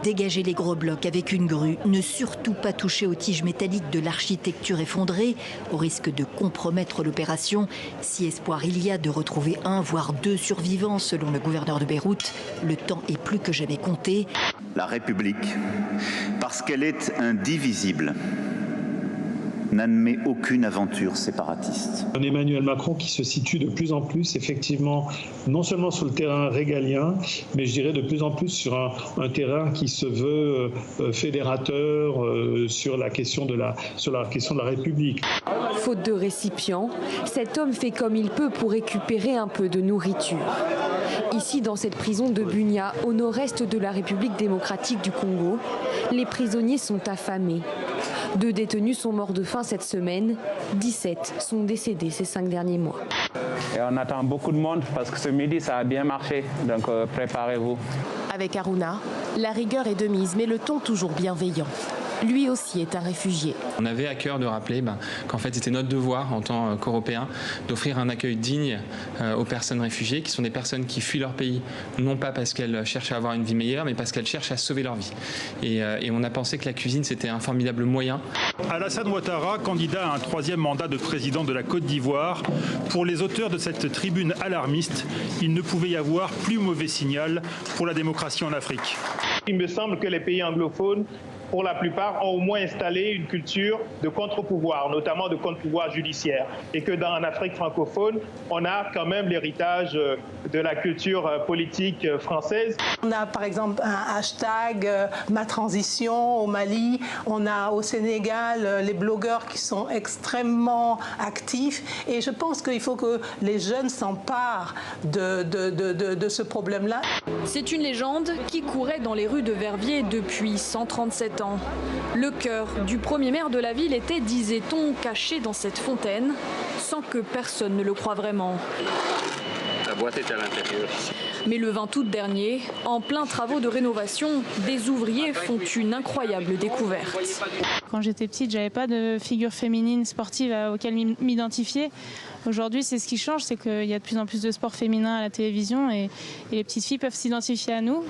Dégager les gros blocs avec une grue, ne surtout pas toucher aux tiges métalliques de l'architecture effondrée, au risque de compromettre l'opération. Si espoir il y a de retrouver un, voire deux survivants, selon le gouverneur de Beyrouth, le temps est plus que jamais compté. La République, parce qu'elle est indivisible, n'admet aucune aventure séparatiste. Un Emmanuel Macron qui se situe de plus en plus, effectivement, non seulement sur le terrain régalien, mais je dirais de plus en plus sur un terrain qui se veut fédérateur sur la question de la République. Faute de récipients, cet homme fait comme il peut pour récupérer un peu de nourriture. Ici, dans cette prison de Bunia, au nord-est de la République démocratique du Congo, les prisonniers sont affamés. 2 détenus sont morts de faim cette semaine, 17 sont décédés ces 5 derniers mois. Et on attend beaucoup de monde parce que ce midi ça a bien marché, donc préparez-vous. Avec Aruna, la rigueur est de mise, mais le ton toujours bienveillant. Lui aussi est un réfugié. On avait à cœur de rappeler qu'en fait c'était notre devoir en tant qu'Européens d'offrir un accueil digne aux personnes réfugiées, qui sont des personnes qui fuient leur pays, non pas parce qu'elles cherchent à avoir une vie meilleure, mais parce qu'elles cherchent à sauver leur vie. Et on a pensé que la cuisine c'était un formidable moyen. Alassane Ouattara, candidat à un 3e mandat de président de la Côte d'Ivoire, pour les auteurs de cette tribune alarmiste, il ne pouvait y avoir plus mauvais signal pour la démocratie en Afrique. Il me semble que les pays anglophones, pour la plupart, ont au moins installé une culture de contre-pouvoir, notamment de contre-pouvoir judiciaire. Et que dans l'Afrique francophone, on a quand même l'héritage de la culture politique française. On a par exemple un hashtag Ma Transition au Mali. On a au Sénégal les blogueurs qui sont extrêmement actifs. Et je pense qu'il faut que les jeunes s'emparent de ce problème-là. C'est une légende qui courait dans les rues de Verviers depuis 137 ans. Le cœur du premier maire de la ville était, disait-on, caché dans cette fontaine, sans que personne ne le croie vraiment. La boîte est à l'intérieur ici. Mais le 20 août dernier, en plein travaux de rénovation, des ouvriers font une incroyable découverte. Quand j'étais petite, j'avais pas de figure féminine sportive auquel m'identifier. Aujourd'hui, c'est ce qui change, c'est qu'il y a de plus en plus de sports féminins à la télévision et les petites filles peuvent s'identifier à nous.